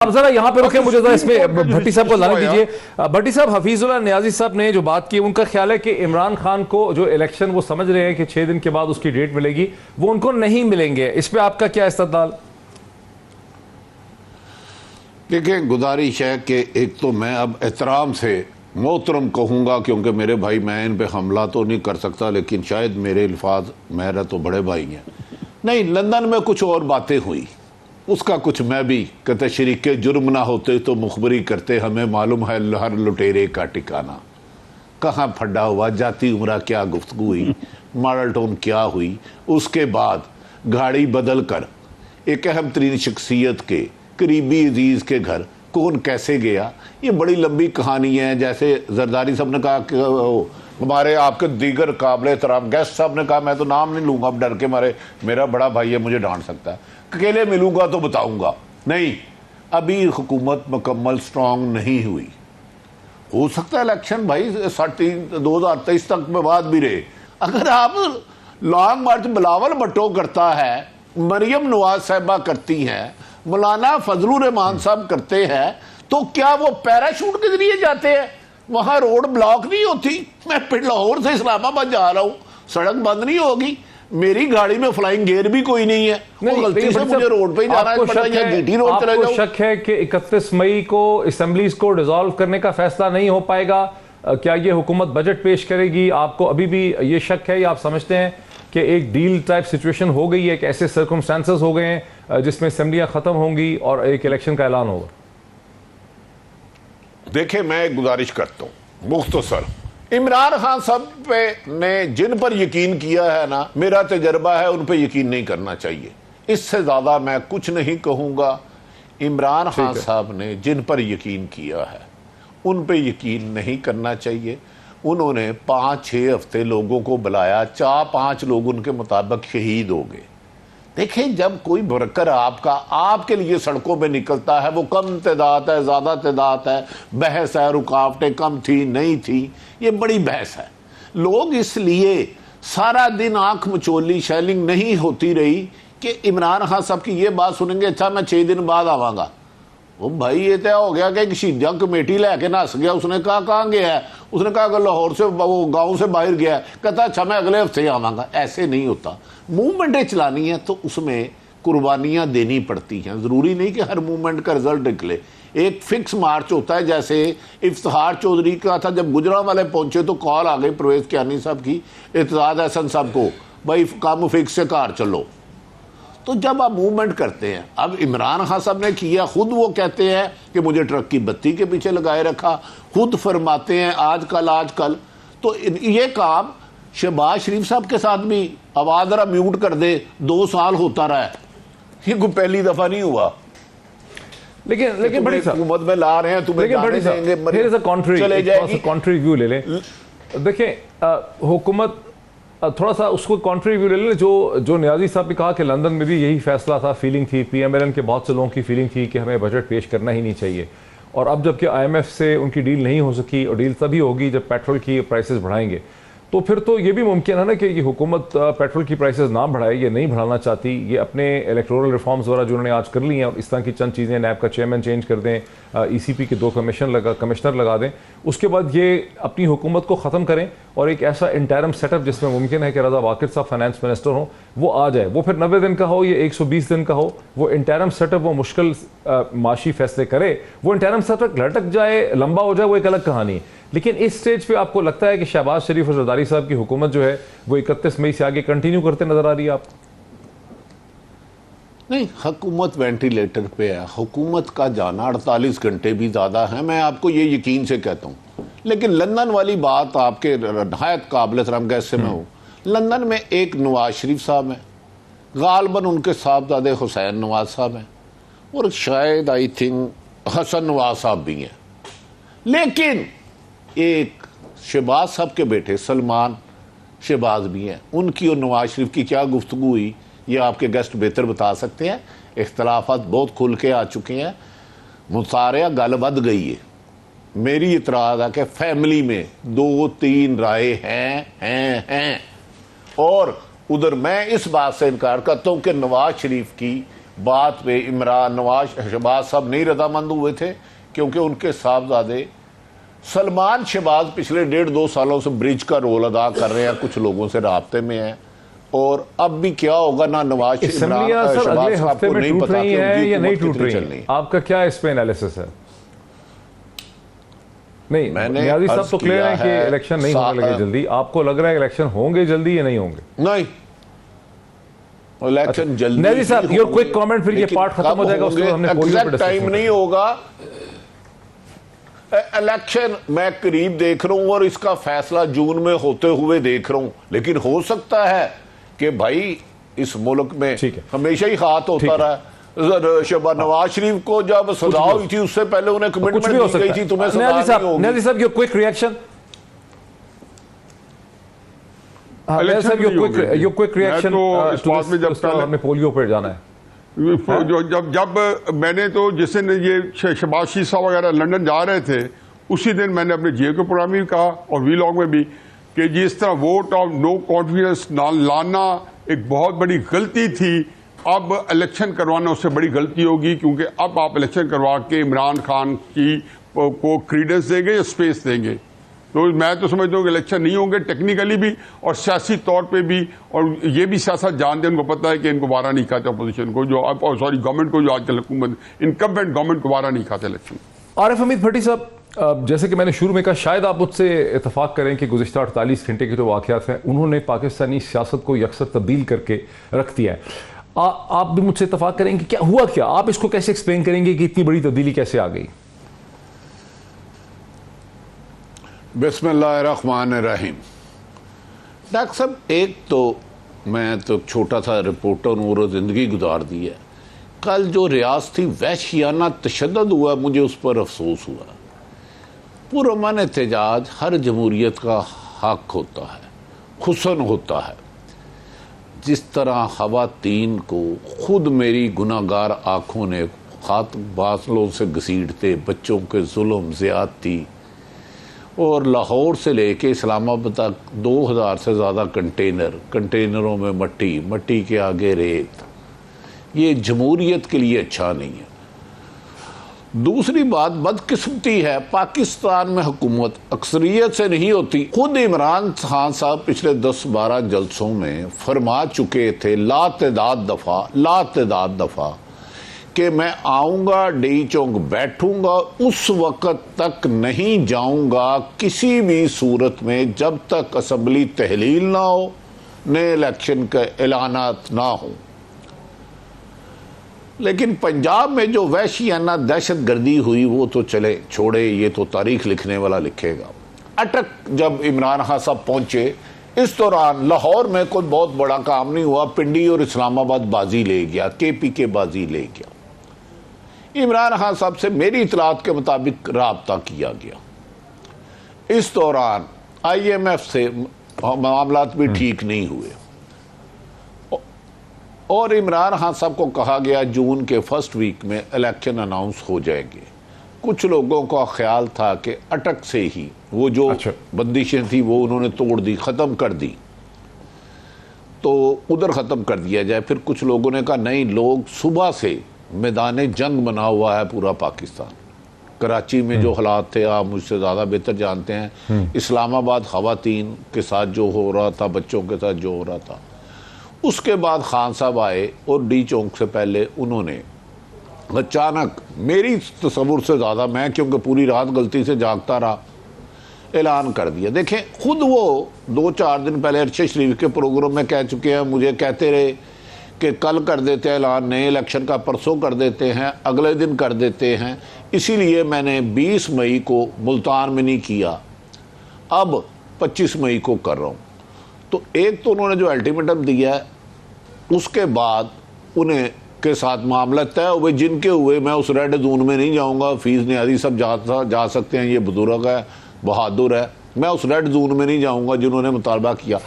अब जरा यहाँ पे रुके, मुझे जरा इसमें भट्टी साहब को लाने दीजिए। भट्टी साहब, हफीजुल्लाह नियाजी साहब ने जो बात की, उनका ख्याल है कि इमरान खान को जो इलेक्शन वो समझ रहे हैं कि 6 दिन के बाद उसकी डेट मिलेगी, वो उनको नहीं मिलेंगे। इस पे आपका क्या इस्तदलाल? देखिए, गुजारिश है कि एक तो मैं अब एहतराम से मोहतरम कहूँगा, क्योंकि मेरे भाई, मैं इन पे हमला तो नहीं कर सकता, लेकिन शायद मेरे अल्फाज, मेरा तो बड़े भाई हैं। नहीं, लंदन में कुछ और बातें हुई, उसका कुछ मैं भी कहते शरीके जुर्म ना होते तो मुखबरी करते, हमें मालूम है हर लुटेरे का ठिकाना। कहाँ फड्डा हुआ, जाती उम्रा क्या गुफ्तगू हुई, मॉडल टोन क्या हुई, उसके बाद गाड़ी बदल कर एक अहम तरीन शख्सियत के करीबी अजीज़ के घर कौन कैसे गया, ये बड़ी लंबी कहानी है। जैसे जरदारी साहब ने कहा कि हमारे आपके दीगर काबिल एहतराम गेस्ट साहब ने कहा, मैं तो नाम नहीं लूँगा अब डर के मारे, मेरा बड़ा भाई है, मुझे डांट सकता है, अकेले मिलूंगा तो बताऊंगा। नहीं, अभी हुकूमत मुकम्मल स्ट्रांग नहीं हुई। हो सकता है इलेक्शन भाई 2023 तक में बाद भी रहे। अगर आप लॉन्ग मार्च बिलावल भट्टो करता है, मरियम नवाज साहबा करती हैं, मौलाना फजलुर रहमान साहब करते हैं, तो क्या वो पैराशूट के जरिए जाते हैं? वहां रोड ब्लॉक नहीं होती। मैं लाहौर से इस्लामाबाद जा रहा हूं, सड़क बंद नहीं होगी, मेरी गाड़ी में फ्लाइंग गियर भी कोई नहीं है, वो गलती से मुझे रोड पे जाना है, जीटी रोड चले जाऊं। शक है कि 31 मई को असेंबलीज को डिसॉल्व करने का फैसला नहीं हो पाएगा? क्या ये हुकूमत बजट पेश करेगी? आपको अभी भी ये शक है या आप समझते हैं कि एक डील टाइप सिचुएशन हो गई है, कि ऐसे सर्कमस्टांसेस हो गए हैं जिसमें असेंबलियां खत्म होंगी और एक इलेक्शन का ऐलान होगा? देखिए, मैं एक गुजारिश करता हूं मुख्तसर, इमरान खान साहब पे ने जिन पर यकीन किया है ना, मेरा तजर्बा है उन पे यकीन नहीं करना चाहिए। इससे ज्यादा मैं कुछ नहीं कहूंगा। इमरान खान साहब ने जिन पर यकीन किया है उन पे यकीन नहीं करना चाहिए। उन्होंने 5-6 हफ्ते लोगों को बुलाया, 4-5 लोग उनके मुताबिक शहीद हो गए। देखिए, जब कोई वर्कर आपके लिए सड़कों पे निकलता है, वो कम तादाद है, ज़्यादा तादाद है, बहस है, रुकावटें कम थी नहीं थी, ये बड़ी बहस है। लोग इसलिए सारा दिन आंख मचोली शेलिंग नहीं होती रही कि इमरान खान साहब की ये बात सुनेंगे, अच्छा मैं 6 दिन बाद आवांगा। वो भाई ये तय हो गया कि एक शहीदा कमेटी लेके नस गया। उसने कहा कहाँ गया है? उसने कहा कि लाहौर से, वो गांव से बाहर गया है। कहता अच्छा मैं अगले हफ्ते आवांगा। ऐसे नहीं होता। मूवमेंटें चलानी है तो उसमें कुर्बानियां देनी पड़ती हैं। ज़रूरी नहीं कि हर मूवमेंट का रिजल्ट निकले। एक फिक्स मार्च होता है। जैसे इफ्तिखार चौधरी का था, जब गुजरांवाले पहुंचे तो कॉल आ गई परवेज कियानी साहब की, इत्तेजाद एहसन साहब को, भाई काम फिक्स से कार चलो। तो जब आप मूवमेंट करते हैं, अब इमरान खान साहब ने किया, खुद वो कहते हैं कि मुझे ट्रक की बत्ती के पीछे लगाए रखा, खुद फरमाते हैं आजकल। तो ये काम शहबाज शरीफ साहब के साथ भी, आवाज जरा म्यूट कर दे, 2 साल होता रहा है, ये कोई पहली दफा नहीं हुआ। लेकिन बड़ी हुकूमत में ला रहे हैं, तुम्हें चले जाएगी। कॉन्ट्री व्यू ले लें। देखिए, हुकूमत थोड़ा सा उसको कॉन्ट्री व्यू ले लें। जो नियाजी साहब ने कहा कि लंदन में भी यही फैसला था, फीलिंग थी, PMLN के बहुत से लोगों की फीलिंग थी कि हमें बजट पेश करना ही नहीं चाहिए। और अब जबकि IMF से उनकी डील नहीं हो सकी, और डील तभी होगी जब पेट्रोल की प्राइसेस बढ़ाएंगे, तो फिर तो ये भी मुमकिन है ना कि ये हुकूमत पेट्रोल की प्राइसेस ना बढ़ाए, ये नहीं बढ़ाना चाहती। ये अपने इलेक्टोरल रिफॉर्म्स वगैरह जो उन्होंने आज कर ली हैं, और इस तरह की चंद चीज़ें, नैब का चेयरमैन चेंज कर दें, ECP के 2 कमिश्नर लगा दें, उसके बाद ये अपनी हुकूमत को ख़त्म करें और एक ऐसा इंटरम सेटअप जिसमें मुमकिन है कि रज़ा वाकिर साहब फाइनेंस मिनिस्टर हों, वो आ जाए। वो फिर 90 दिन का हो या 120 दिन का हो, वो इंटरम सेटअप, वो मुश्किल माशी फैसले करे। वो इंटरम सेटअप लटक जाए, लंबा हो जाए, वो एक अलग कहानी है। लेकिन इस स्टेज पे आपको लगता है कि शहबाज शरीफ और जरदारी साहब की हुकूमत जो है वो 31 मई से आगे कंटिन्यू करते नजर आ रही है आपको? नहीं, हुकूमत वेंटिलेटर पे है। हुकूमत का जाना 48 घंटे भी ज़्यादा है, मैं आपको ये यकीन से कहता हूँ। लेकिन लंदन वाली बात आपके नहायत काबिल एहतराम गैस से मैं हूँ। लंदन में एक नवाज शरीफ साहब हैं, गालबन उनके साहबजादे हुसैन नवाज साहब हैं, और शायद आई थिंक हसन नवाज साहब भी हैं। लेकिन एक शहबाज साहब के बेटे सलमान शहबाज भी हैं। उनकी और नवाज शरीफ की क्या गुफ्तगू हुई, ये आपके गेस्ट बेहतर बता सकते हैं। इख्तलाफात बहुत खुल के आ चुके हैं, मुसारिया गल बद गई है। मेरी इतराज़ है कि फैमिली में 2-3 राय हैं। और उधर मैं इस बात से इनकार करता हूँ कि नवाज शरीफ की बात पे इमरान, नवाज, शहबाज साहब नहीं रजामंद हुए थे, क्योंकि उनके साहबजादे सलमान शहबाज पिछले 1.5-2 सालों से ब्रिज का रोल अदा कर रहे हैं, कुछ लोगों से राब्ते में हैं। और अब भी क्या होगा ना, नवाज अगले हफ्ते में टूट रही है या नहीं टूट रही है, आपका क्या इस पे एनालिसिस है? नहीं, नियाज़ी साहब तो क्लियर है कि इलेक्शन नहीं होने लगे जल्दी। आपको लग रहा है इलेक्शन होंगे जल्दी या नहीं होंगे? नहीं, इलेक्शन जल्दी। नियाज़ी साहब, योर क्विक कमेंट, फिर ये पार्ट खत्म हो जाएगा, उसके बाद हमने पोलियो पे टाइम नहीं होगा। इलेक्शन मैं करीब देख रहा हूं और इसका फैसला जून में होते हुए देख रहा हूं, लेकिन हो सकता है कि भाई इस मुल्क में हमेशा ही हाथ होता रहा। नवाज शरीफ को जब सजा हुई थी उससे पहले उन्हें कमिटमेंट दी गई थी तुम्हें सजा नहीं होगी। नियाज़ी साहब, your quick reaction. Your quick reaction हमने पोलियो पे जाना है। जब मैंने तो जिस दिन ये शहबाज शरीफ साहब वगैरह लंदन जा रहे थे, उसी दिन मैंने अपने जीओ के प्रोग्राम में भी कहा और वीलॉग में भी कि जिस तरह वोट ऑफ नो कॉन्फिडेंस लाना एक बहुत बड़ी गलती थी, अब इलेक्शन करवाना उससे बड़ी गलती होगी, क्योंकि अब आप इलेक्शन करवा के इमरान खान को क्रीडेंस देंगे या स्पेस देंगे। तो मैं तो समझता हूँ कि इलेक्शन नहीं होंगे टेक्निकली भी और सियासी तौर पे भी, और ये भी सियासत जानते हैं, उनको पता है कि इनको वारा नहीं खाता अपोजिशन को, जो सॉरी गवर्नमेंट को, जो आजकल हुकूमत इनकम्बेंट गवर्नमेंट को वारा नहीं खाता इलेक्शन। आरिफ हमीद भट्टी साहब, जैसे कि मैंने शुरू में कहा, शायद आप मुझसे इतफाक करें कि गुज़िश्ता 48 घंटे के जो वाक़यात हैं उन्होंने पाकिस्तानी सियासत को यकसर तब्दील करके रख दिया है। आप भी मुझसे इतफाक करेंगे क्या हुआ, क्या आप इसको कैसे एक्सप्लेन करेंगे कि इतनी बड़ी तब्दीली कैसे आ गई? बिस्मिल्लाहिर्रहमानिर्रहीम। डॉक्टर साहब, एक तो मैं तो छोटा सा रिपोर्टर हूँ और ज़िंदगी गुजार दी है। कल जो रियाज थी वहशियाना तशद्दुद हुआ, मुझे उस पर अफसोस हुआ। पुरअमन एहतजाज हर जमहूरियत का हक होता है, हुस्न होता है। जिस तरह ख़वातीन को खुद मेरी गुनाहगार आँखों ने हाथ बासलों से घसीटते, बच्चों के जुल्म ज़्यादती, और लाहौर से लेके इस्लामाबाद तक 2000 से ज़्यादा कंटेनरों में मट्टी के आगे रेत, ये जमहूरियत के लिए अच्छा नहीं है। दूसरी बात बदकिस्मती है, पाकिस्तान में हुकूमत अक्सरियत से नहीं होती। खुद इमरान खान साहब पिछले 10-12 जलसों में फरमा चुके थे लातेदाद दफ़ा कि मैं आऊँगा, डी चौक बैठूँगा, उस वक़्त तक नहीं जाऊँगा किसी भी सूरत में जब तक असम्बली तहलील ना हो, नए इलेक्शन के ऐलानात ना हो। लेकिन पंजाब में जो वहशियाना दहशत गर्दी हुई वो तो चले छोड़े, ये तो तारीख लिखने वाला लिखेगा। अटक जब इमरान खान साहब पहुंचे, इस दौरान लाहौर में कोई बहुत बड़ा काम नहीं हुआ, पिंडी और इस्लामाबाद बाजी ले गया, KPK बाजी ले गया। इमरान खान साहब से मेरी इतलात के मुताबिक राब्ता किया गया। इस दौरान IMF से मामलात भी ठीक नहीं हुए और इमरान खान साहब को कहा गया जून के फर्स्ट वीक में इलेक्शन अनाउंस हो जाएंगे। कुछ लोगों का ख्याल था कि अटक से ही वो जो बंदिशें थी वो उन्होंने तोड़ दी, ख़त्म कर दी, तो उधर ख़त्म कर दिया जाए। फिर कुछ लोगों ने कहा नहीं, लोग सुबह से मैदान जंग बना हुआ है पूरा पाकिस्तान। कराची में जो हालात थे आप मुझसे ज़्यादा बेहतर जानते हैं। इस्लामाबाद ख़वातीन के साथ जो हो रहा था, बच्चों के साथ जो हो रहा था। उसके बाद खान साहब आए और डी चौक से पहले उन्होंने अचानक, मेरी तस्वुर से ज़्यादा, मैं क्योंकि पूरी रात गलती से जागता रहा, ऐलान कर दिया। देखें, खुद वो 2-4 दिन पहले अरशद शरीफ के प्रोग्राम में कह चुके हैं, मुझे कहते रहे कि कल कर देते हैं ऐलान, नए इलेक्शन का परसों कर देते हैं, अगले दिन कर देते हैं। इसीलिए मैंने 20 मई को मुल्तान में नहीं किया, अब 25 मई को कर रहा हूँ। तो एक तो उन्होंने जो अल्टीमेटम दिया है, उसके बाद उन्हें के साथ मामला तय हुए, जिनके हुए मैं उस रेड जोन में नहीं जाऊंगा। फीस नियाज़ी सब जा सकते हैं, ये बुजुर्ग है, बहादुर है, मैं उस रेड जोन में नहीं जाऊंगा जिन्होंने मुतालबा किया।